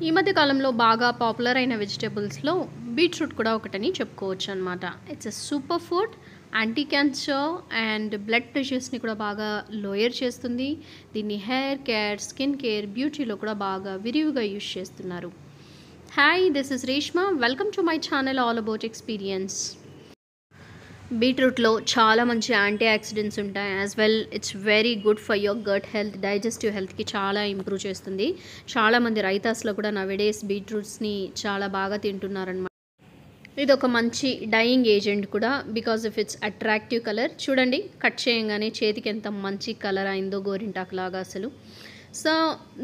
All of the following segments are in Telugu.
ఈ మధ్య కాలంలో బాగా పాపులర్ అయిన వెజిటబుల్స్లో బీట్రూట్ కూడా ఒకటని చెప్పుకోవచ్చు అనమాట. It's a super food, anti cancer and blood ప్రెషర్స్ని కూడా బాగా లోయర్ చేస్తుంది. దీన్ని హెయిర్ కేర్, స్కిన్ కేర్, బ్యూటీలో కూడా బాగా విరివిగా యూజ్ చేస్తున్నారు. Hi, this is Reshma. Welcome to my channel all about experience. బీట్రూట్లో చాలా మంచి యాంటీ ఆక్సిడెంట్స్ ఉంటాయి. As well it's very good for your gut health, digestive హెల్త్కి చాలా ఇంప్రూవ్ చేస్తుంది. చాలామంది రైతాస్లో కూడా నవడేస్ బీట్రూట్స్ని చాలా బాగా తింటున్నారనమాట. ఇది ఒక మంచి డైయింగ్ ఏజెంట్ కూడా, because of it's attractive colour. చూడండి, కట్ చేయంగానే చేతికి ఎంత మంచి కలర్ అయిందో, గోరింటాకు లాగా అసలు. సో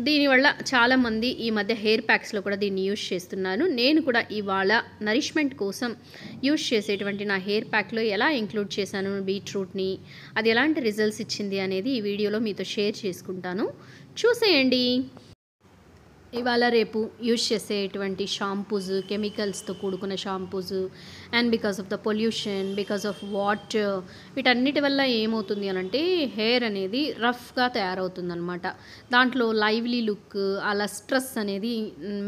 దీనివల్ల చాలామంది ఈ మధ్య హెయిర్ ప్యాక్స్లో కూడా దీన్ని యూజ్ చేస్తున్నారు. నేను కూడా ఇవాళ నరిష్మెంట్ కోసం యూజ్ చేసేటువంటి నా హెయిర్ ప్యాక్లో ఎలా ఇంక్లూడ్ చేశాను బీట్రూట్ని, అది ఎలాంటి రిజల్ట్స్ ఇచ్చింది అనేది ఈ వీడియోలో మీతో షేర్ చేసుకుంటాను. చూసేయండి. ఇవాళ రేపు యూజ్ చేసేటువంటి షాంపూస్, కెమికల్స్తో కూడుకున్న shampoos, and because of the pollution, because of water, వీటన్నిటి వల్ల ఏమవుతుంది అని అంటే హెయిర్ అనేది రఫ్గా తయారవుతుందన్నమాట. దాంట్లో లైవ్లీ లుక్, అలా స్ట్రెస్ అనేది,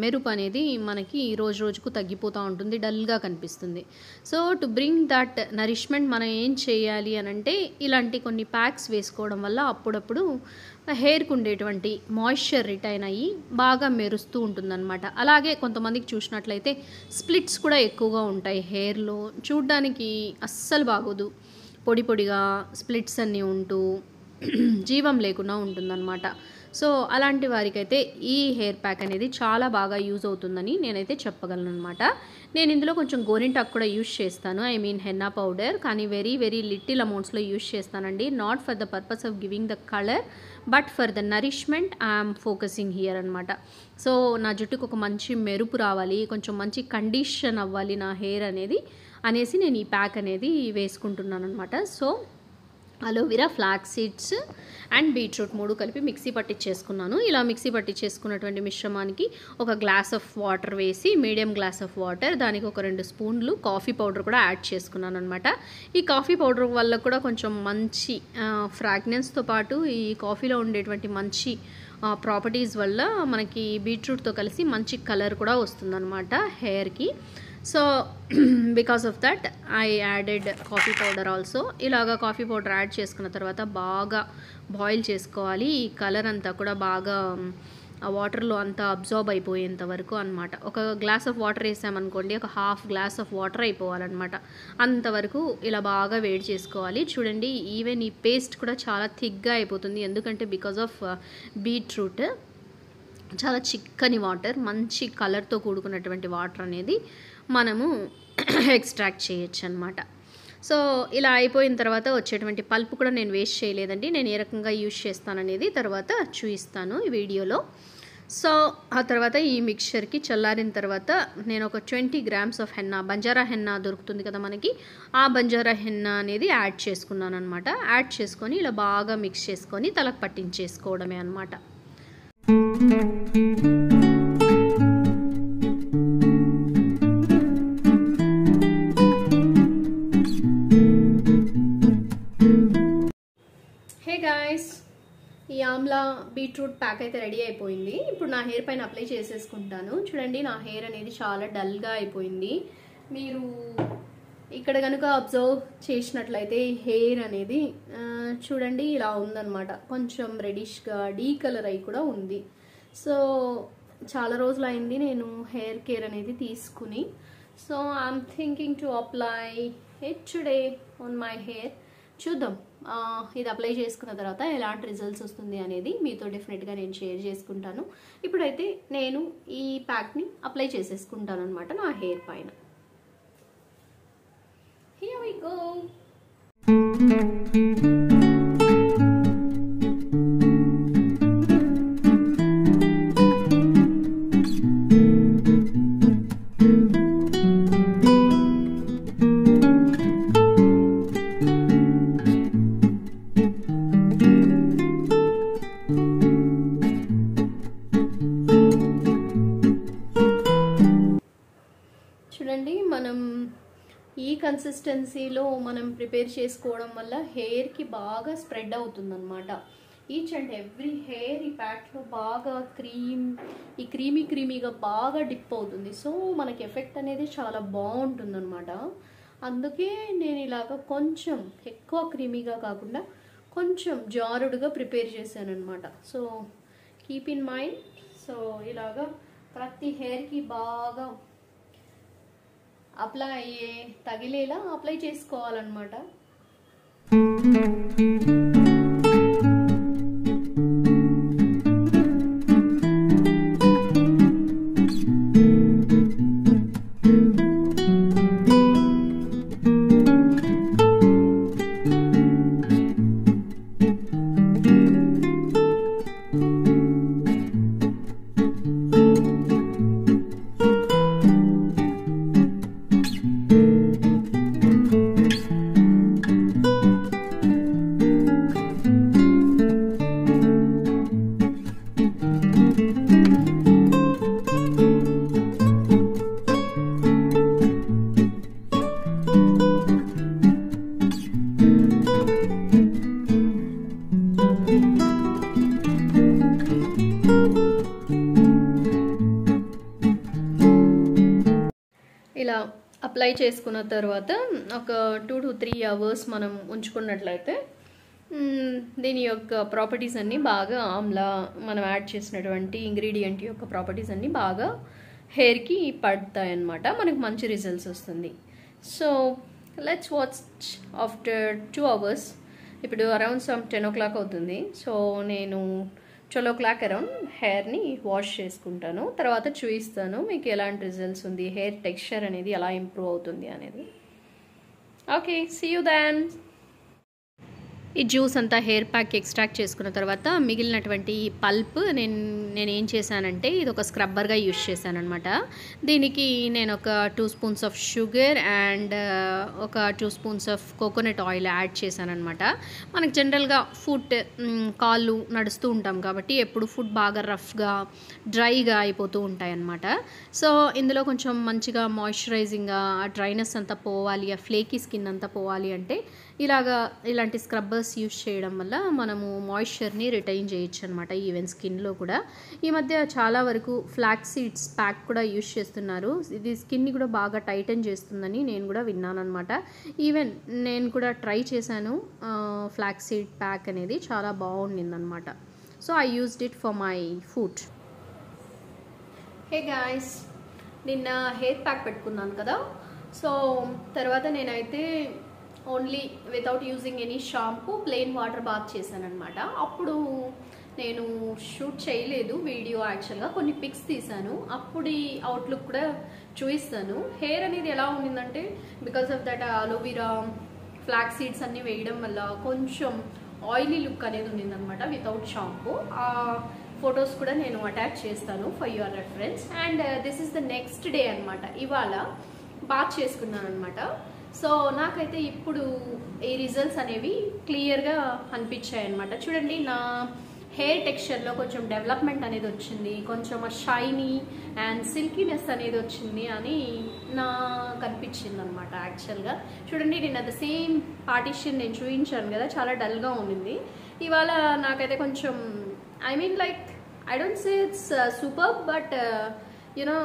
మెరుపు అనేది మనకి రోజు రోజుకు తగ్గిపోతూ ఉంటుంది, డల్గా కనిపిస్తుంది. So to bring that nourishment మనం ఏం చేయాలి అని అంటే ఇలాంటి కొన్ని ప్యాక్స్ వేసుకోవడం వల్ల అప్పుడప్పుడు హెయిర్కి ఉండేటువంటి మాయిశ్చర్ రిటైన్ అయ్యి బాగా మెరుస్తూ ఉంటుందన్నమాట. అలాగే కొంతమందికి చూసినట్లయితే స్ప్లిట్స్ కూడా ఎక్కువగా ఉంటాయి హెయిర్లో, చూడ్డానికి అస్సలు బాగోదు. పొడి పొడిగా స్ప్లిట్స్ అన్నీ ఉంటూ జీవం లేకుండా ఉంటుందన్నమాట. సో అలాంటి వారికైతే ఈ హెయిర్ ప్యాక్ అనేది చాలా బాగా యూజ్ అవుతుందని నేనైతే చెప్పగలను అనమాట. నేను ఇందులో కొంచెం గోరింటాకు కూడా యూజ్ చేస్తాను, ఐ మీన్ హెన్నా పౌడర్, కానీ వెరీ వెరీ లిటిల్ అమౌంట్స్లో యూజ్ చేస్తానండి. Not for the purpose of giving the colour, but for the nourishment I'm focusing here అనమాట. సో నా జుట్టుకు ఒక మంచి మెరుపు రావాలి, కొంచెం మంచి కండిషన్ అవ్వాలి నా హెయిర్ అనేసి నేను ఈ ప్యాక్ అనేది వేసుకుంటున్నాను అనమాట. So aloe vera, flax seeds and beetroot 3 కలిపి మిక్సీ పట్టించేసుకున్నాను. ఇలా మిక్సీ పట్టించేసుకున్నటువంటి మిశ్రమానికి ఒక గ్లాస్ ఆఫ్ వాటర్ వేసి, మీడియం గ్లాస్ ఆఫ్ వాటర్, దానికి ఒక 2 స్పూన్లు కాఫీ పౌడర్ కూడా యాడ్ చేసుకున్నాను అనమాట. ఈ కాఫీ పౌడర్ వల్ల కూడా కొంచెం మంచి ఫ్రాగ్రెన్స్తో పాటు ఈ కాఫీలో ఉండేటువంటి మంచి ప్రాపర్టీస్ వల్ల మనకి బీట్రూట్తో కలిసి మంచి కలర్ కూడా వస్తుందన్నమాట హెయిర్కి. So because of that I added coffee powder also. ఇలాగా కాఫీ పౌడర్ యాడ్ చేసుకున్న తర్వాత బాగా బాయిల్ చేసుకోవాలి. ఈ కలర్ అంతా కూడా బాగా ఆ వాటర్లో అంతా అబ్జార్బ్ అయిపోయేంత వరకు అనమాట. ఒక గ్లాస్ ఆఫ్ వాటర్ వేసామనుకోండి, ఒక హాఫ్ గ్లాస్ ఆఫ్ వాటర్ అయిపోవాలన్నమాట. అంతవరకు ఇలా బాగా వేడి చేసుకోవాలి. చూడండి, ఈవెన్ ఈ పేస్ట్ కూడా చాలా థిక్గా అయిపోతుంది, ఎందుకంటే బికాస్ ఆఫ్ బీట్రూట్ చాలా చిక్కని వాటర్, మంచి కలర్తో కూడుకున్నటువంటి వాటర్ అనేది మనము ఎక్స్ట్రాక్ట్ చేయొచ్చు అనమాట. సో ఇలా అయిపోయిన తర్వాత వచ్చేటువంటి పల్ప్ కూడా నేను వేస్ట్ చేయలేదండి. నేను ఏ రకంగా యూజ్ చేస్తాననేది తర్వాత చూపిస్తాను ఈ వీడియోలో. సో ఆ తర్వాత ఈ మిక్చర్కి చల్లారిన తర్వాత నేను ఒక 20 grams of henna, Banjara henna దొరుకుతుంది కదా మనకి, ఆ బంజారా హెన్నా అనేది యాడ్ చేసుకున్నాను అనమాట. యాడ్ చేసుకొని ఇలా బాగా మిక్స్ చేసుకొని తలకు పట్టించేసుకోవడమే అనమాట. హే గాయ్స్, ఈ ఆమ్లా బీట్రూట్ ప్యాక్ అయితే రెడీ అయిపోయింది. ఇప్పుడు నా హెయిర్ పైన అప్లై చేసేసుకుంటాను. చూడండి, నా హెయిర్ అనేది చాలా డల్గా అయిపోయింది. మీరు ఇక్కడ కనుక అబ్జర్వ్ చేసినట్లయితే హెయిర్ అనేది చూడండి ఇలా ఉందన్నమాట. కొంచెం రెడిష్గా డీ కలర్ అయి కూడా ఉంది. సో చాలా రోజులు అయింది నేను హెయిర్ కేర్ అనేది తీసుకుని. So I'm thinking to apply it today on my hair. చూద్దాం ఇది అప్లై చేసుకున్న తర్వాత ఎలాంటి రిజల్ట్స్ వస్తుంది అనేది మీతో డెఫినెట్గా నేను షేర్ చేసుకుంటాను. ఇప్పుడైతే నేను ఈ ప్యాక్ని అప్లై చేసేసుకుంటాను అనమాట నా హెయిర్ పైన. Here we go. చూడండి, మనం ఈ కన్సిస్టెన్సీలో మనం ప్రిపేర్ చేసుకోవడం వల్ల హెయిర్కి బాగా స్ప్రెడ్ అవుతుందన్నమాట. ఈచ్ అండ్ ఎవ్రీ హెయిర్ ఈ ప్యాక్లో బాగా క్రీమీగా బాగా డిప్ అవుతుంది. సో మనకి ఎఫెక్ట్ అనేది చాలా బాగుంటుంది అనమాట. అందుకే నేను ఇలాగ కొంచెం ఎక్కువ క్రీమీగా కాకుండా కొంచెం జారుడుగా ప్రిపేర్ చేశాను అనమాట. So keep in mind. So ఇలాగా ప్రతి హెయిర్కి బాగా తగిలేలా అప్లై చేసుకోవాలన్నమాట. ఇలా అప్లై చేసుకున్న తర్వాత ఒక 2 to 3 అవర్స్ మనం ఉంచుకున్నట్లయితే దీని యొక్క ప్రాపర్టీస్ అన్నీ బాగా ఆమ్లా మనం యాడ్ చేసినటువంటి ఇంగ్రీడియంట్ యొక్క ప్రాపర్టీస్ అన్నీ బాగా హెయిర్కి పడతాయి అన్నమాట. మనకు మంచి రిజల్ట్స్ వస్తుంది. So let's watch after 2 hours. ఇప్పుడు అరౌండ్ 10 o'clock అవుతుంది. సో నేను 12 o'clock అరౌండ్ హెయిర్ని వాష్ చేసుకుంటాను. తర్వాత చూపిస్తాను మీకు ఎలాంటి రిజల్ట్స్ ఉంది, హెయిర్ టెక్స్చర్ అనేది ఎలా ఇంప్రూవ్ అవుతుంది అనేది. Okay, see you then. ఈ జ్యూస్ అంతా హెయిర్ ప్యాక్ ఎక్స్ట్రాక్ట్ చేసుకున్న తర్వాత మిగిలినటువంటి ఈ పల్ప్ నేను ఏం చేశానంటే ఇది ఒక స్క్రబ్బర్గా యూజ్ చేశాను అనమాట. దీనికి నేను ఒక 2 స్పూన్స్ ఆఫ్ షుగర్ అండ్ ఒక 2 spoons of coconut oil add చేశాను అనమాట. మనకు జనరల్గా ఫుట్ కాళ్ళు నడుస్తూ ఉంటాం కాబట్టి ఎప్పుడు ఫుట్ బాగా రఫ్గా డ్రైగా అయిపోతూ ఉంటాయి అన్నమాట. సో ఇందులో కొంచెం మంచిగా మాయిశ్చరైజింగ్గా ఆ డ్రైనెస్ అంతా పోవాలి, ఆ ఫ్లేకీ స్కిన్ అంతా పోవాలి అంటే ఇలాంటి స్క్రబ్బర్స్ యూజ్ చేయడం వల్ల మనము మాయిశ్చర్ని రిటైన్ చేయొచ్చు అనమాట, ఈవెన్ స్కిన్లో కూడా. ఈ మధ్య చాలా వరకు ఫ్లాక్స్ సీడ్స్ ప్యాక్ కూడా యూజ్ చేస్తున్నారు. ఇది స్కిన్ని కూడా బాగా టైటన్ చేస్తుందని నేను కూడా విన్నాను అనమాట. ఈవెన్ నేను కూడా ట్రై చేశాను. ఫ్లాక్స్ సీడ్ ప్యాక్ అనేది చాలా బాగుండిందనమాట. So I used it for my foot. Hey guys, నిన్న హెయిర్ ప్యాక్ పెట్టుకున్నాను కదా. సో తర్వాత నేనైతే only without using any shampoo plain water bath చేశాను అనమాట. అప్పుడు నేను షూట్ చేయలేదు వీడియో, యాక్చువల్గా కొన్ని పిక్స్ తీసాను. అప్పుడు ఈ అవుట్లుక్ కూడా చూపిస్తాను. హెయిర్ అనేది ఎలా ఉండిందంటే because of that aloe vera flax seeds అన్నీ వేయడం వల్ల కొంచెం ఆయిలీ లుక్ అనేది ఉండిందనమాట వితౌట్ షాంపూ. ఆ ఫొటోస్ కూడా నేను అటాచ్ చేస్తాను for your reference. And this is the next day అనమాట. ఇవాళ బాత్ చేసుకున్నాను అనమాట. సో నాకైతే ఇప్పుడు ఈ రిజల్ట్స్ అనేవి క్లియర్గా అనిపించాయి అనమాట. చూడండి, నా హెయిర్ టెక్స్చర్లో కొంచెం డెవలప్మెంట్ అనేది వచ్చింది, కొంచెం షైనీ అండ్ సిల్కీనెస్ అనేది వచ్చింది అని నాకు అనిపించింది అనమాట. యాక్చువల్గా చూడండి, నేను అది సేమ్ పార్టిషన్ నేను చూపించాను కదా, చాలా డల్గా ఉండింది. ఇవాళ నాకైతే కొంచెం I mean like I don't say it's super, but you know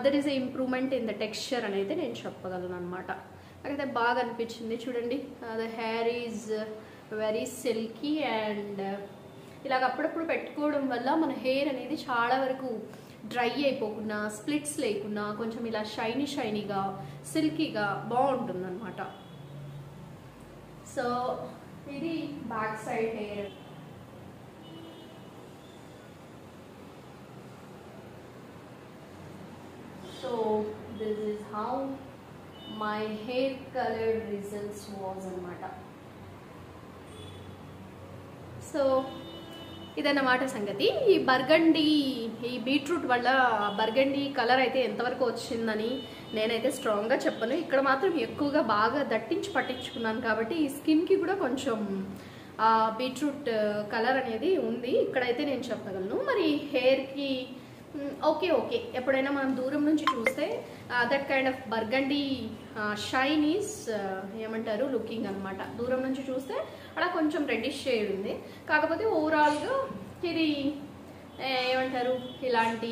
there is a improvement in the texture అనేది నేను చెప్పగలను అనమాట. నాకైతే బాగా అనిపించింది. చూడండి, the hair is very silky and ఇలాగ అప్పుడప్పుడు పెట్టుకోవడం వల్ల మన హెయిర్ అనేది చాలా వరకు డ్రై అయిపోకుండా, స్ప్లిట్స్ లేకుండా కొంచెం ఇలా షైనీగా సిల్కీగా బాగుంటుంది అనమాట. సో ఇది back side hair. So this is how my hair color results was అనమాట. సో ఇదన్నమాట సంగతి. ఈ బీట్రూట్ వల్ల బర్గండీ కలర్ అయితే ఎంతవరకు వచ్చిందని నేనైతే స్ట్రాంగ్గా చెప్పను. ఇక్కడ మాత్రం ఎక్కువగా బాగా దట్టించి పట్టించుకున్నాను కాబట్టి ఈ స్కిన్కి కూడా కొంచెం బీట్రూట్ కలర్ అనేది ఉంది. ఇక్కడైతే నేను చెప్పగలను. మరి హెయిర్కి ఓకే ఓకే, ఎప్పుడైనా మనం దూరం నుంచి చూస్తే that kind of burgundy shine is ఏమంటారు లుకింగ్ అనమాట. దూరం నుంచి చూస్తే అలా కొంచెం రెడ్డిష్ షేడ్ ఉంది. కాకపోతే ఓవరాల్గా ఇది ఏమంటారు ఇలాంటి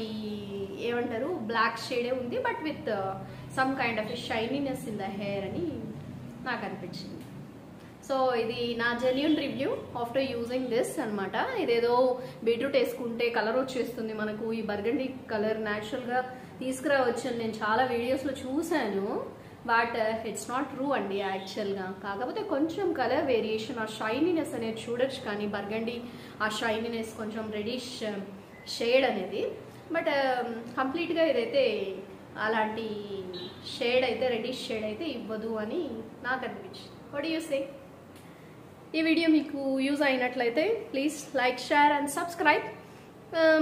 ఏమంటారు బ్లాక్ షేడే ఉంది, but with some kind of shininess in the hair అని నాకు అనిపించింది. సో ఇది నా genuine review after using this అనమాట. ఇదేదో బీట్రూట్ వేసుకుంటే కలర్ వచ్చేస్తుంది మనకు, ఈ బర్గండీ కలర్ న్యాచురల్గా తీసుకురావచ్చు అని నేను చాలా వీడియోస్లో చూశాను. బట్ ఇట్స్ నాట్ ట్రూ అండి యాక్చువల్గా. కాకపోతే కొంచెం కలర్ వేరియేషన్, ఆ షైనీనెస్ అనేది చూడొచ్చు, కానీ బర్గండీ ఆ షైనీనెస్ కొంచెం రెడిష్ షేడ్ అనేది. బట్ కంప్లీట్గా ఇదైతే అలాంటి షేడ్ అయితే రెడిష్ షేడ్ అయితే ఇవ్వదు అని నాకు అనిపించింది. What do you say? ఈ వీడియో మీకు యూజ్ అయినట్లయితే please like, share and subscribe.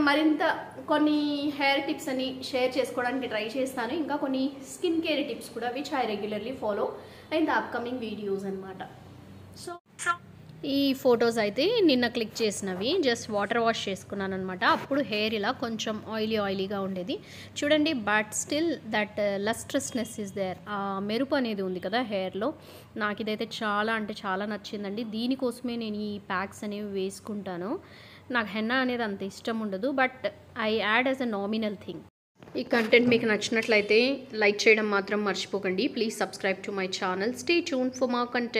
మరింత కొన్ని హెయిర్ టిప్స్ అని షేర్ చేసుకోవడానికి ట్రై చేస్తాను. ఇంకా కొన్ని స్కిన్ కేర్ టిప్స్ కూడా which I regularly follow in the upcoming videos అనమాట. సో ఈ ఫొటోస్ అయితే నిన్న క్లిక్ చేసినవి, జస్ట్ వాటర్ వాష్ చేసుకున్నాను అనమాట. అప్పుడు హెయిర్ ఇలా కొంచెం ఆయిలీగా ఉండేది చూడండి, but still that lustrousness is there. ఆ మెరుపు అనేది ఉంది కదా హెయిర్లో. నాకు ఇదైతే చాలా అంటే చాలా నచ్చిందండి. దీనికోసమే నేను ఈ ప్యాక్స్ అనేవి వేసుకుంటాను. నాకు హెన్నా అనేది అంత ఇష్టం ఉండదు, but I add as a nominal thing. ఈ కంటెంట్ మీకు నచ్చినట్లయితే లైక్ చేయడం మాత్రం మర్చిపోకండి. Please subscribe to my channel. Stay tune for more content.